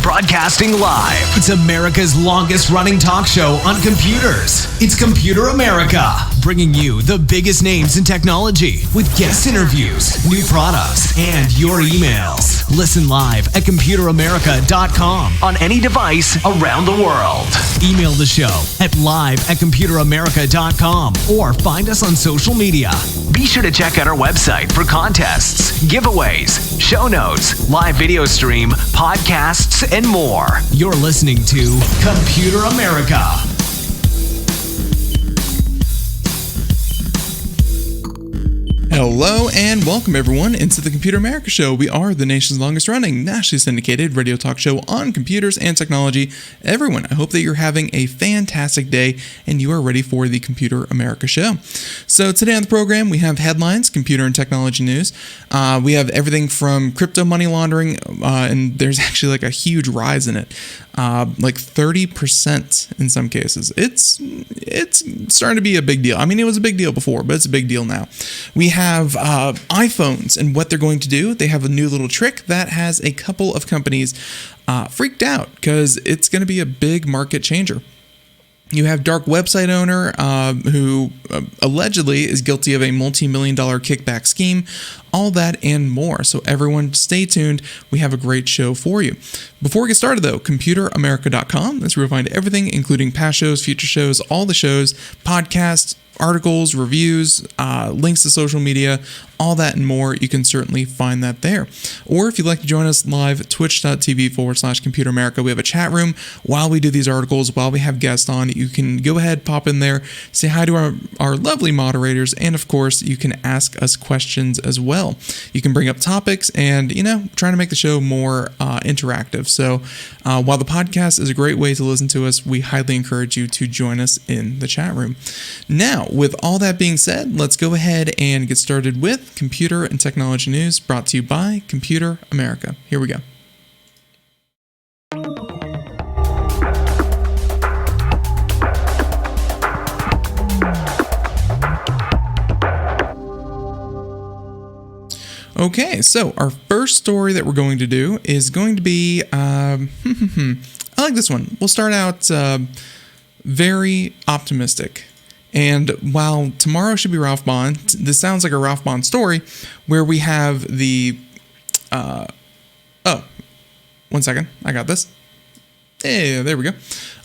Broadcasting live. It's America's longest running talk show on computers. It's Computer America, bringing you the biggest names in technology with guest interviews, new products, and your emails. Listen live at computeramerica.com on any device around the world. Email the show at live@computeramerica.com or find us on social media. Be sure to check out our website for contests, giveaways, show notes, live video stream, podcasts, and more. You're listening to Computer America. Hello and welcome everyone into the Computer America Show. We are the nation's longest running, nationally syndicated radio talk show on computers and technology. Everyone, I hope that you're having a fantastic day and you are ready for the Computer America Show. So today on the program, we have headlines, computer and technology news. We have everything from crypto money laundering, and there's actually like a huge rise in it. Like 30% in some cases. It's starting to be a big deal. I mean, it was a big deal before, but it's a big deal now. We have iPhones and what they're going to do. They have a new little trick that has a couple of companies freaked out because it's going to be a big market changer. You have dark website owner who allegedly is guilty of a multi-million-dollar kickback scheme, all that and more. So everyone stay tuned. We have a great show for you. Before we get started though, computeramerica.com. That's where you'll find everything, including past shows, future shows, all the shows, podcasts, articles, reviews, links to social media, all that and more. You can certainly find that there. Or if you'd like to join us live, twitch.tv/Computer America. We have a chat room while we do these articles, while we have guests on. You can go ahead, pop in there, say hi to our lovely moderators, and of course, you can ask us questions as well. You can bring up topics and, trying to make the show more interactive. So while the podcast is a great way to listen to us, we highly encourage you to join us in the chat room. Now, with all that being said, let's go ahead and get started with computer and technology news brought to you by Computer America. Here we go. Okay, so our first story that we're going to do is going to be, I like this one. We'll start out very optimistic. And while tomorrow should be Ralph Bond, this sounds like a Ralph Bond story where we have the, one second, I got this. Hey, there we go.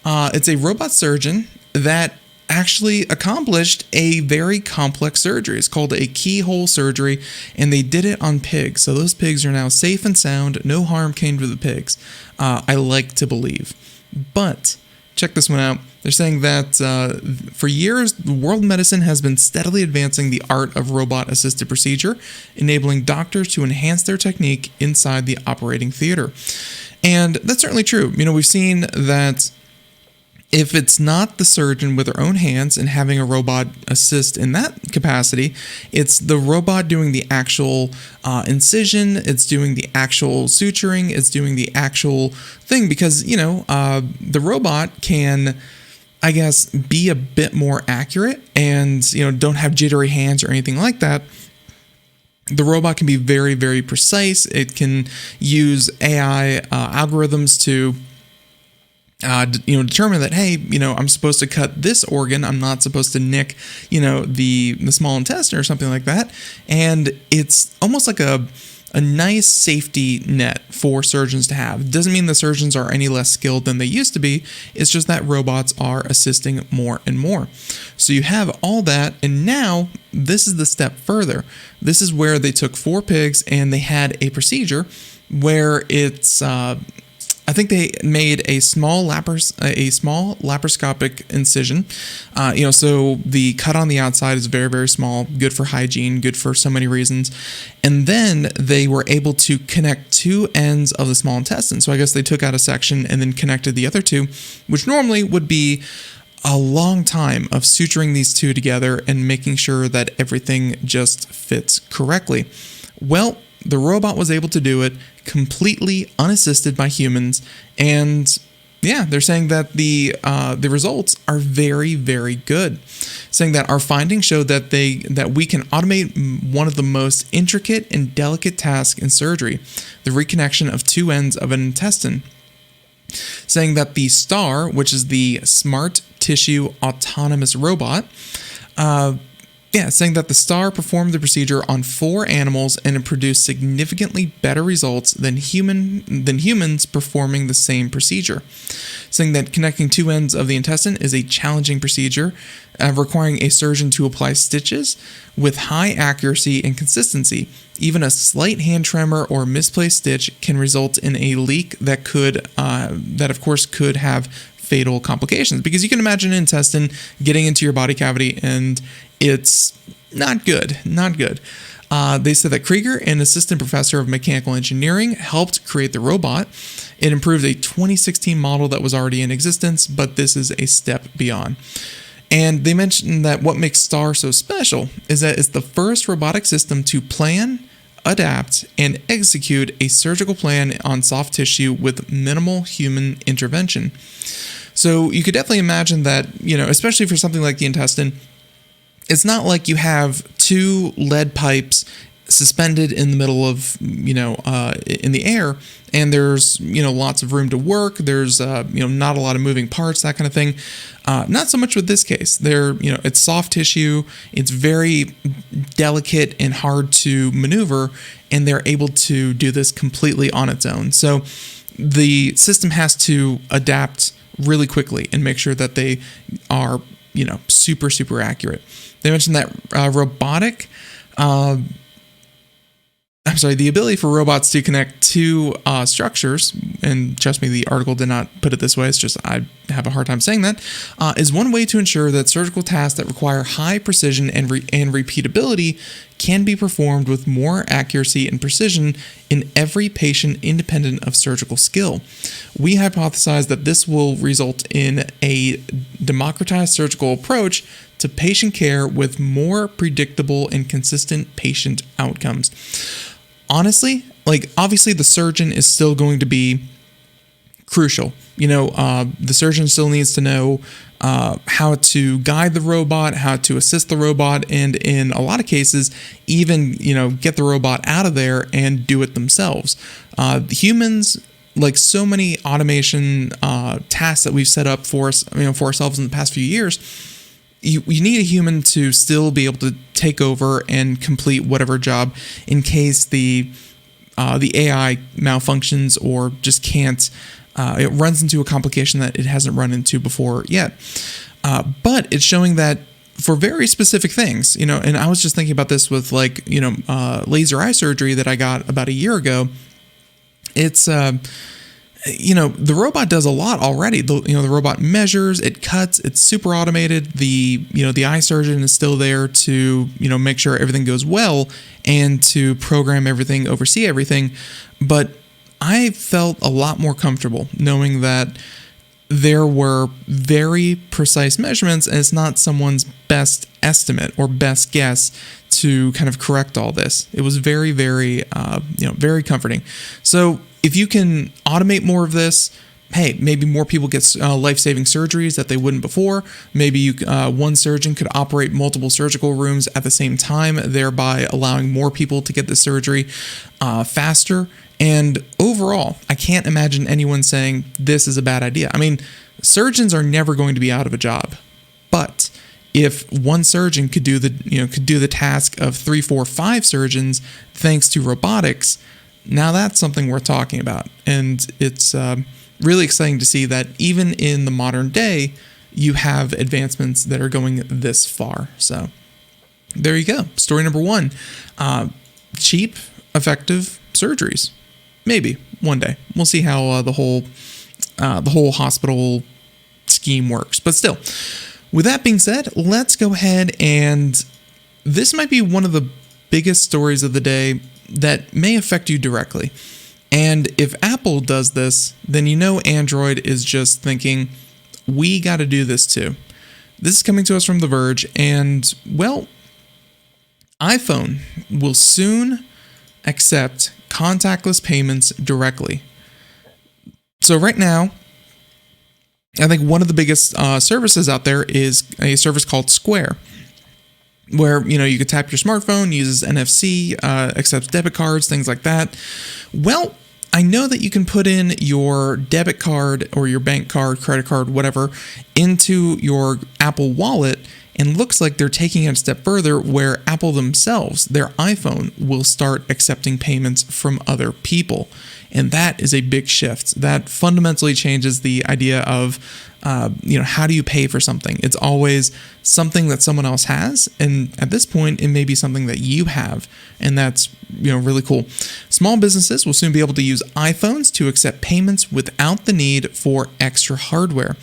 It's a robot surgeon that actually accomplished a very complex surgery. It's called a keyhole surgery, and they did it on pigs. So those pigs are now safe and sound. No harm came to the pigs. I like to believe. But check this one out. They're saying that for years, the world of medicine has been steadily advancing the art of robot-assisted procedure, enabling doctors to enhance their technique inside the operating theater. And that's certainly true. We've seen that if it's not the surgeon with their own hands and having a robot assist in that capacity, it's the robot doing the actual incision, it's doing the actual suturing, it's doing the actual thing because, the robot can, I guess, be a bit more accurate and, don't have jittery hands or anything like that. The robot can be very, very precise. It can use AI algorithms to determine that, hey, I'm supposed to cut this organ. I'm not supposed to nick, the small intestine or something like that. And it's almost like a nice safety net for surgeons to have. It doesn't mean the surgeons are any less skilled than they used to be. It's just that robots are assisting more and more. So you have all that. And now this is the step further. This is where they took 4 pigs and they had a procedure where it's, I think they made a small laparoscopic incision. So the cut on the outside is very, very small, good for hygiene, good for so many reasons. And then they were able to connect 2 ends of the small intestine. So I guess they took out a section and then connected the other 2, which normally would be a long time of suturing these 2 together and making sure that everything just fits correctly. Well, the robot was able to do it completely unassisted by humans, and yeah, they're saying that the results are very, very good. Saying that our findings show that we can automate one of the most intricate and delicate tasks in surgery, the reconnection of 2 ends of an intestine. saying that the STAR, which is the Smart Tissue Autonomous Robot, saying that the STAR performed the procedure on 4 animals and it produced significantly better results than humans performing the same procedure. Saying that connecting 2 ends of the intestine is a challenging procedure, requiring a surgeon to apply stitches with high accuracy and consistency. Even a slight hand tremor or misplaced stitch can result in a leak that of course could have fatal complications, because you can imagine an intestine getting into your body cavity and it's not good. They said that Krieger, an assistant professor of mechanical engineering, helped create the robot. It improved a 2016 model that was already in existence, but this is a step beyond. And they mentioned that what makes STAR so special is that it's the first robotic system to plan, adapt, and execute a surgical plan on soft tissue with minimal human intervention. So you could definitely imagine that, especially for something like the intestine, it's not like you have 2 lead pipes suspended in the middle of, in the air, and there's, lots of room to work. There's, not a lot of moving parts, that kind of thing. Not so much with this case. It's soft tissue. It's very delicate and hard to maneuver, and they're able to do this completely on its own. So the system has to adapt really quickly and make sure that they are, super, super accurate. They mentioned that the ability for robots to connect 2 structures, and trust me, the article did not put it this way, it's just I have a hard time saying that, is one way to ensure that surgical tasks that require high precision and repeatability can be performed with more accuracy and precision in every patient independent of surgical skill. We hypothesize that this will result in a democratized surgical approach to patient care with more predictable and consistent patient outcomes. Honestly, obviously the surgeon is still going to be crucial. The surgeon still needs to know how to guide the robot, how to assist the robot, and in a lot of cases, even, get the robot out of there and do it themselves. Humans, like so many automation tasks that we've set up for us, for ourselves in the past few years, you need a human to still be able to take over and complete whatever job in case the AI malfunctions or just can't. It runs into a complication that it hasn't run into before yet. But it's showing that for very specific things, and I was just thinking about this with laser eye surgery that I got about a year ago. It's the robot does a lot already. The robot measures, it cuts, it's super automated. The eye surgeon is still there to, make sure everything goes well and to program everything, oversee everything. But I felt a lot more comfortable knowing that there were very precise measurements and it's not someone's best estimate or best guess to kind of correct all this. It was very, very, very comforting. So if you can automate more of this, hey, maybe more people get life-saving surgeries that they wouldn't before. Maybe one surgeon could operate multiple surgical rooms at the same time, thereby allowing more people to get the surgery faster. And overall, I can't imagine anyone saying this is a bad idea. I mean, surgeons are never going to be out of a job, but if one surgeon could do the task of 3, 4, 5 surgeons thanks to robotics, now that's something worth talking about. And it's really exciting to see that even in the modern day, you have advancements that are going this far. So there you go. Story number 1, cheap, effective surgeries. Maybe one day we'll see how the whole hospital scheme works. But still, with that being said, let's go ahead, and this might be one of the biggest stories of the day that may affect you directly. And if Apple does this, then Android is just thinking, we got to do this too. This is coming to us from The Verge, and well, iPhone will soon accept contactless payments directly. So right now, I think one of the biggest services out there is a service called Square, where you could tap your smartphone, uses NFC, accepts debit cards, things like that. Well, I know that you can put in your debit card or your bank card, credit card, whatever, into your Apple Wallet, and looks like they're taking it a step further where Apple themselves, their iPhone, will start accepting payments from other people. And that is a big shift. That fundamentally changes the idea of, how do you pay for something? It's always something that someone else has. And at this point, it may be something that you have. And that's, really cool. Small businesses will soon be able to use iPhones to accept payments without the need for extra hardware.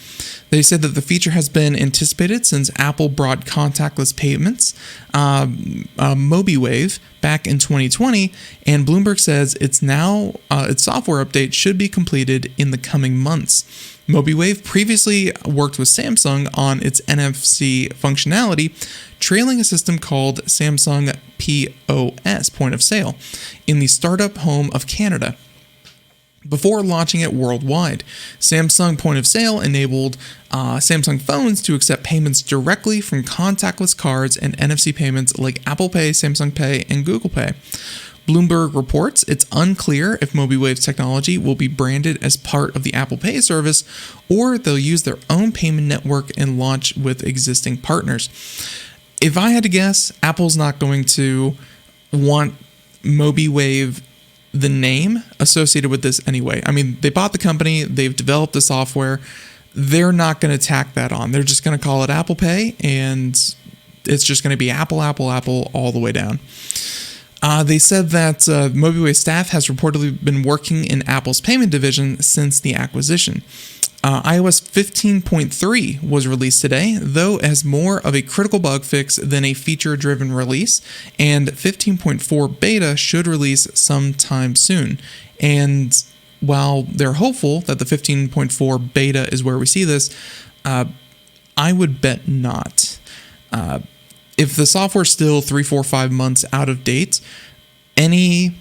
They said that the feature has been anticipated since Apple brought contactless payments, MobiWave, back in 2020, and Bloomberg says its software update should be completed in the coming months. MobiWave previously worked with Samsung on its NFC functionality, trailing a system called Samsung POS, point of sale, in the startup home of Canada. Before launching it worldwide, Samsung Point of Sale enabled Samsung phones to accept payments directly from contactless cards and NFC payments like Apple Pay, Samsung Pay, and Google Pay. Bloomberg reports it's unclear if MobiWave's technology will be branded as part of the Apple Pay service, or they'll use their own payment network and launch with existing partners. If I had to guess, Apple's not going to want MobiWave, the name, associated with this anyway. I mean, they bought the company, they've developed the software, they're not going to tack that on. They're just going to call it Apple Pay, and it's just going to be Apple, Apple, Apple all the way down. They said that MobiWave staff has reportedly been working in Apple's payment division since the acquisition. iOS 15.3 was released today, though as more of a critical bug fix than a feature-driven release, and 15.4 beta should release sometime soon. And while they're hopeful that the 15.4 beta is where we see this, I would bet not. If the software's still 3, 4, 5 months out of date, any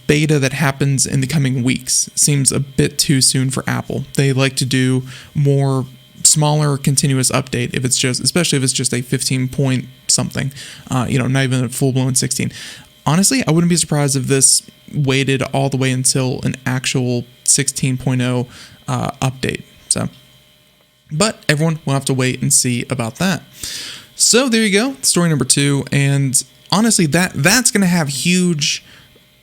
beta that happens in the coming weeks seems a bit too soon for Apple. They like to do more smaller continuous update especially if it's just a 15 point something, not even a full-blown 16. Honestly, I wouldn't be surprised if this waited all the way until an actual 16.0 update. But everyone will have to wait and see about that. So there you go, story number 2, and honestly, that's going to have huge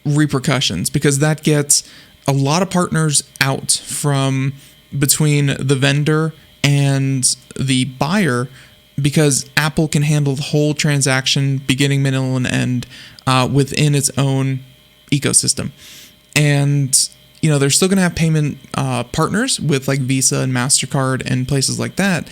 repercussions because that gets a lot of partners out from between the vendor and the buyer, because Apple can handle the whole transaction, beginning, middle, and end, within its own ecosystem. And they're still going to have payment partners with like Visa and MasterCard and places like that,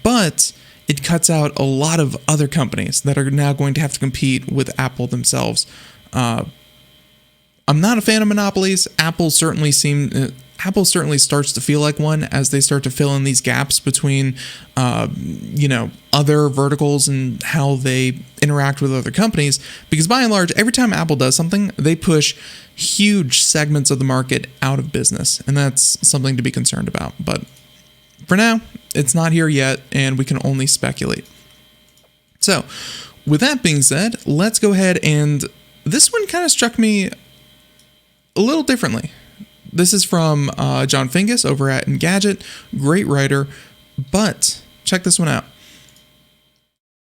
but it cuts out a lot of other companies that are now going to have to compete with Apple themselves. I'm not a fan of monopolies. Apple certainly starts to feel like one as they start to fill in these gaps between, other verticals and how they interact with other companies. Because by and large, every time Apple does something, they push huge segments of the market out of business, and that's something to be concerned about. But for now, it's not here yet, and we can only speculate. So, with that being said, let's go ahead, and this one kind of struck me a little differently. This is from John Fingus over at Engadget, great writer, but check this one out.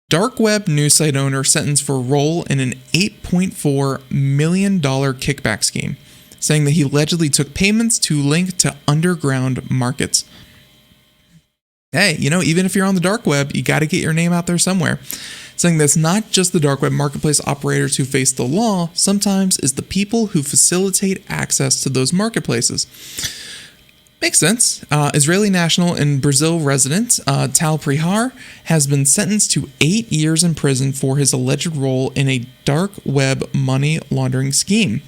Dark web news site owner sentenced for role in an $8.4 million kickback scheme, saying that he allegedly took payments to link to underground markets. Hey, even if you're on the dark web, you got to get your name out there somewhere. Saying that's not just the dark web marketplace operators who face the law, sometimes it's the people who facilitate access to those marketplaces. Makes sense. Israeli national and Brazil resident Tal Prihar has been sentenced to 8 years in prison for his alleged role in a dark web money laundering scheme.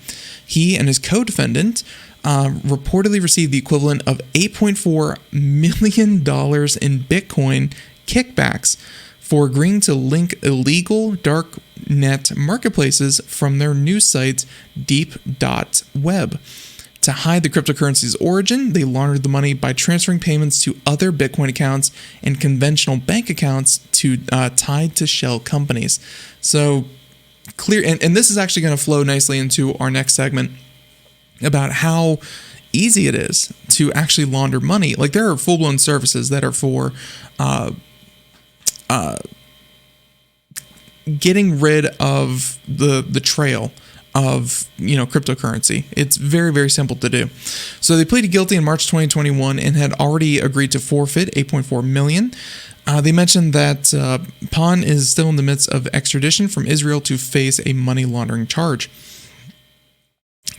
He and his co-defendant reportedly received the equivalent of $8.4 million in Bitcoin kickbacks for agreeing to link illegal dark net marketplaces from their news site deep.web. To hide the cryptocurrency's origin, they laundered the money by transferring payments to other Bitcoin accounts and conventional bank accounts tied to shell companies. So clear, and this is actually going to flow nicely into our next segment. about how easy it is to actually launder money. Like, there are full-blown services that are for getting rid of the trail of cryptocurrency. It's very, very simple to do. So they pleaded guilty in March 2021 and had already agreed to forfeit $8.4 million. They mentioned that Pan is still in the midst of extradition from Israel to face a money laundering charge.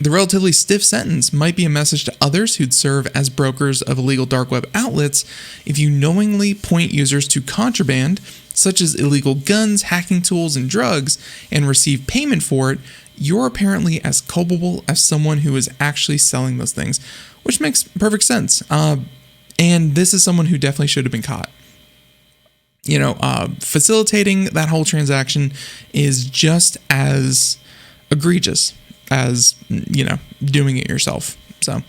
The relatively stiff sentence might be a message to others who'd serve as brokers of illegal dark web outlets. If you knowingly point users to contraband, such as illegal guns, hacking tools, and drugs, and receive payment for it, you're apparently as culpable as someone who is actually selling those things, which makes perfect sense. And this is someone who definitely should have been caught. Facilitating that whole transaction is just as egregious as, doing it yourself. So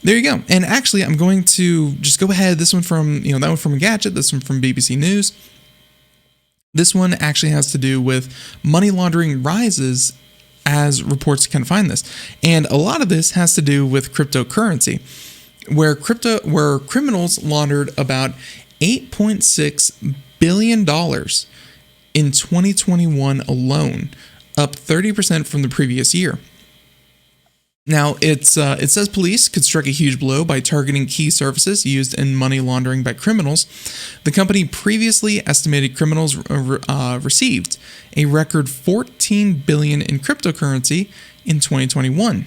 there you go. And actually, I'm going to just go ahead. This one from, that one from Engadget, this one from BBC News. This one actually has to do with money laundering rises as reports can find this. And a lot of this has to do with cryptocurrency, where criminals laundered about $8.6 billion in 2021 alone, up 30% from the previous year. Now, it says police could strike a huge blow by targeting key services used in money laundering by criminals. The company previously estimated criminals received a record $14 billion in cryptocurrency in 2021.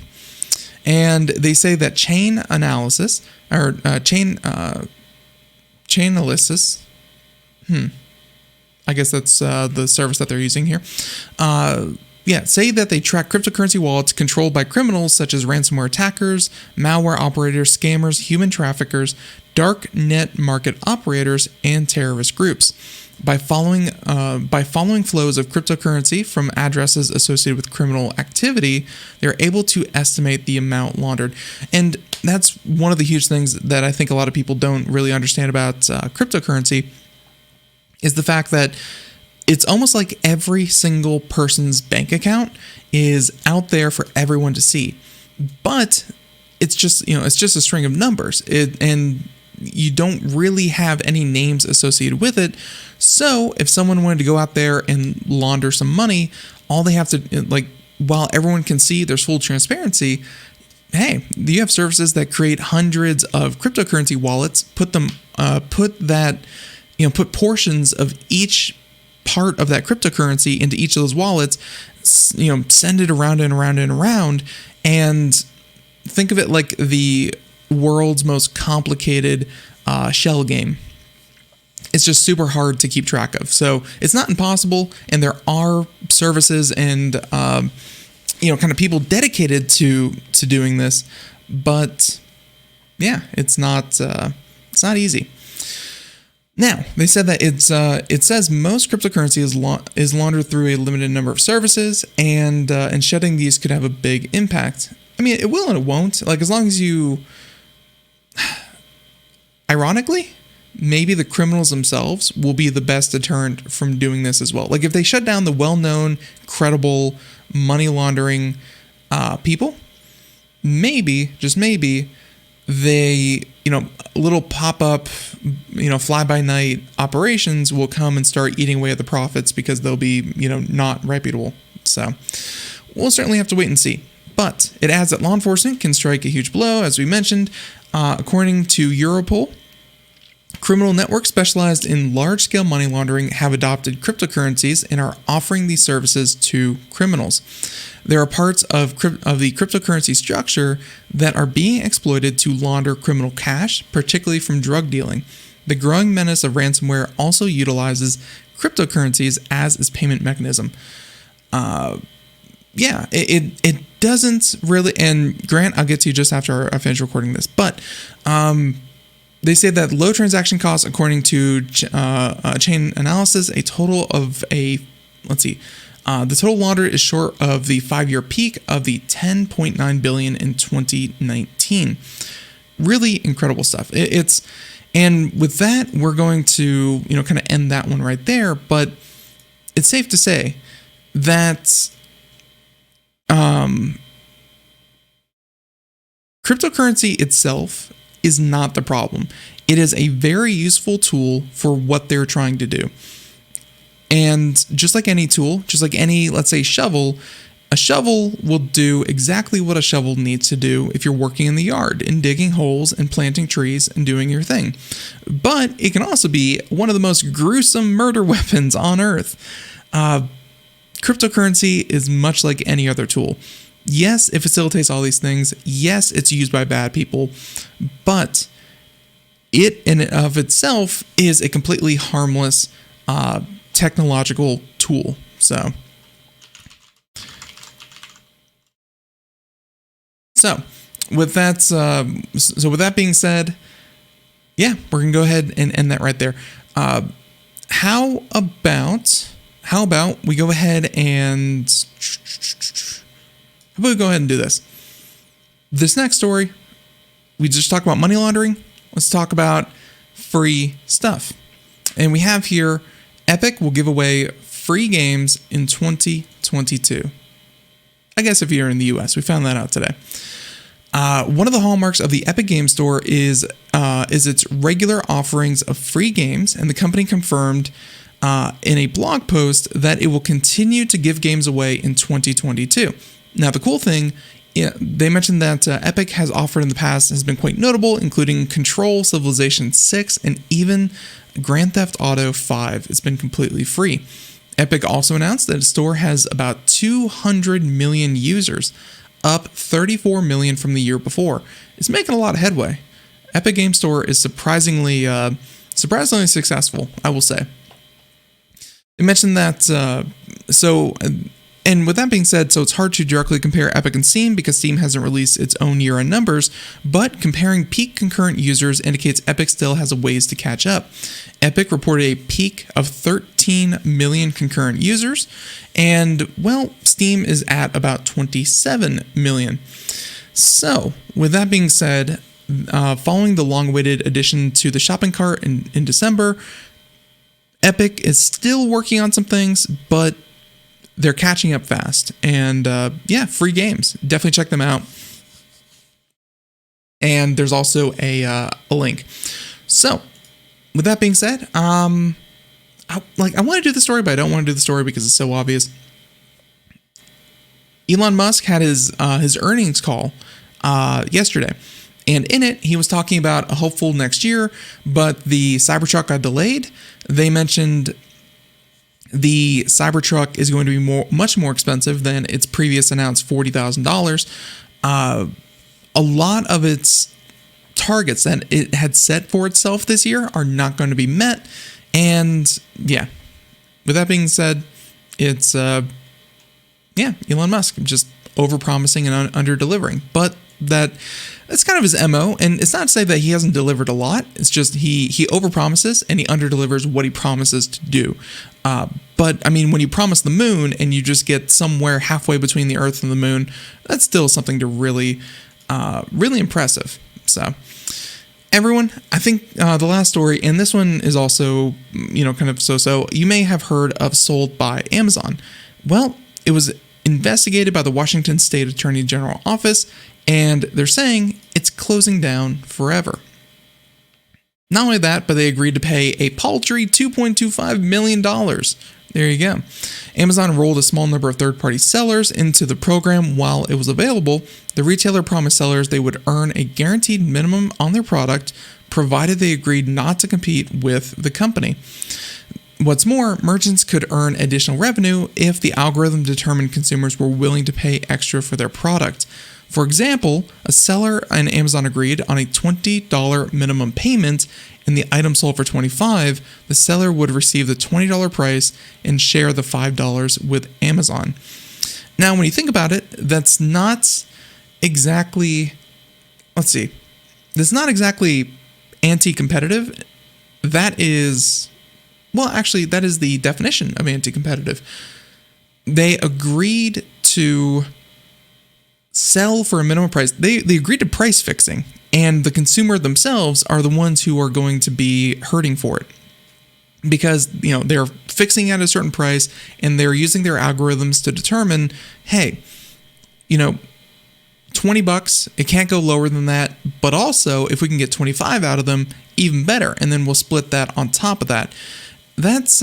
And they say that chain analysis, I guess that's the service that they're using here. Say that they track cryptocurrency wallets controlled by criminals such as ransomware attackers, malware operators, scammers, human traffickers, dark net market operators, and terrorist groups. By following flows of cryptocurrency from addresses associated with criminal activity, they're able to estimate the amount laundered. And that's one of the huge things that I think a lot of people don't really understand about cryptocurrency, is the fact that it's almost like every single person's bank account is out there for everyone to see. But it's just a string of numbers. And you don't really have any names associated with it. So if someone wanted to go out there and launder some money, all they have to, while everyone can see there's full transparency, hey, you have services that create hundreds of cryptocurrency wallets, put portions of each part of that cryptocurrency into each of those wallets, send it around and around and around, and think of it like the world's most complicated shell game. It's just super hard to keep track of. So it's not impossible, and there are services and kind of people dedicated to doing this, but yeah, it's not easy. Now, they said that it says most cryptocurrency is laundered through a limited number of services, and shedding these could have a big impact. I mean, it will and it won't. As long as you, ironically, maybe the criminals themselves will be the best deterrent from doing this as well. If they shut down the well-known, credible money laundering people, maybe, just maybe, they, little pop-up, fly-by-night operations will come and start eating away at the profits because they'll be, not reputable. So we'll certainly have to wait and see. But it adds that law enforcement can strike a huge blow, as we mentioned. According to Europol, criminal networks specialized in large-scale money laundering have adopted cryptocurrencies and are offering these services to criminals. There are parts of the cryptocurrency structure that are being exploited to launder criminal cash, particularly from drug dealing. The growing menace of ransomware also utilizes cryptocurrencies as its payment mechanism. It doesn't really, and Grant, I'll get to you just after I finish recording this, but they say that low transaction costs, according to chain analysis, the total laundered is short of the 5-year peak of the $10.9 billion in 2019. Really incredible stuff. And with that, we're going to kind of end that one right there. But it's safe to say that Cryptocurrency itself is not the problem. It is a very useful tool for what they're trying to do. And just like any tool, just like any, let's say, shovel, a shovel will do exactly what a shovel needs to do if you're working in the yard and digging holes and planting trees and doing your thing. But it can also be one of the most gruesome murder weapons on Earth. Cryptocurrency is much like any other tool. Yes, it facilitates all these things. Yes, it's used by bad people, but it in and of itself is a completely harmless technological tool. So with that being said, yeah, we're gonna go ahead and end that right there. How about we go ahead and do this? This next story, we just talked about money laundering. Let's talk about free stuff. And we have here, Epic will give away free games in 2022. I guess if you're in the US, we found that out today. One of the hallmarks of the Epic Game Store is its regular offerings of free games, and the company confirmed in a blog post that it will continue to give games away in 2022. Now, the cool thing, they mentioned that Epic has offered in the past has been quite notable, including Control, Civilization 6, and even Grand Theft Auto 5. It's been completely free. Epic also announced that its store has about 200 million users, up 34 million from the year before. It's making a lot of headway. Epic Game Store is surprisingly successful, I will say. It mentioned that, and with that being said, so it's hard to directly compare Epic and Steam because Steam hasn't released its own year-end numbers, but comparing peak concurrent users indicates Epic still has a ways to catch up. Epic reported a peak of 13 million concurrent users, and, well, Steam is at about 27 million. So, with that being said, following the long-awaited addition to the shopping cart in December, Epic is still working on some things, but they're catching up fast. And free games. Definitely check them out. And there's also a link. So, with that being said, I want to do the story, but I don't want to do the story because it's so obvious. Elon Musk had his earnings call yesterday. And in it, he was talking about a hopeful next year, but the Cybertruck got delayed. They mentioned the Cybertruck is going to be much more expensive than its previous announced $40,000. A lot of its targets that it had set for itself this year are not going to be met. And yeah, with that being said, it's Elon Musk just overpromising and under-delivering. But that's kind of his MO, and it's not to say that he hasn't delivered a lot. It's just he overpromises and he underdelivers what he promises to do. But I mean, when you promise the moon and you just get somewhere halfway between the Earth and the moon, that's still something to really impressive. So, everyone, I think the last story, and this one is also kind of so-so. You may have heard of Sold by Amazon. Well, it was investigated by the Washington State Attorney General Office, and they're saying it's closing down forever. Not only that, but they agreed to pay a paltry $2.25 million. There you go. Amazon enrolled a small number of third-party sellers into the program while it was available. The retailer promised sellers they would earn a guaranteed minimum on their product, provided they agreed not to compete with the company. What's more, merchants could earn additional revenue if the algorithm determined consumers were willing to pay extra for their product. For example, a seller and Amazon agreed on a $20 minimum payment and the item sold for $25, the seller would receive the $20 price and share the $5 with Amazon. Now, when you think about it, that's not exactly, that's not exactly anti-competitive. That is the definition of anti-competitive. They agreed to sell for a minimum price. They agreed to price fixing, and the consumer themselves are the ones who are going to be hurting for it, because they're fixing at a certain price and they're using their algorithms to determine, hey, $20. It can't go lower than that. But also, if we can get 25 out of them, even better. And then we'll split that on top of that. That's,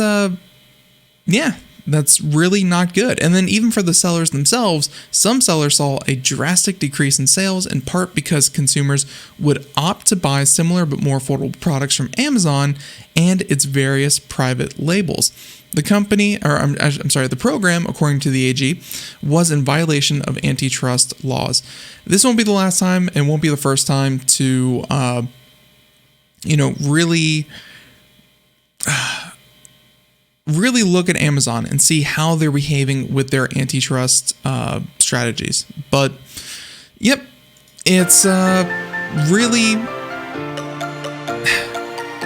that's really not good. And then even for the sellers themselves, some sellers saw a drastic decrease in sales, in part because consumers would opt to buy similar but more affordable products from Amazon and its various private labels. The program, according to the AG, was in violation of antitrust laws. This won't be the last time and won't be the first time to, really look at Amazon and see how they're behaving with their antitrust strategies. But, yep, it's really...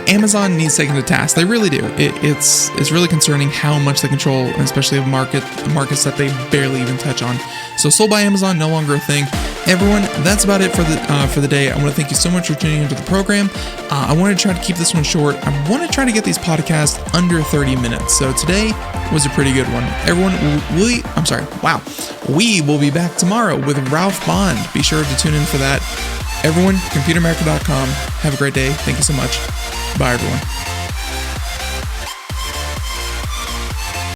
Amazon needs taken to task. They really do. It's really concerning how much they control, especially of markets that they barely even touch on. So sold by Amazon, no longer a thing. Everyone, that's about it for the day. I want to thank you so much for tuning into the program. I want to try to keep this one short. I want to try to get these podcasts under 30 minutes. So today was a pretty good one. Everyone, we will be back tomorrow with Ralph Bond. Be sure to tune in for that. Everyone, computeramerica.com. Have a great day. Thank you so much. Bye, everyone.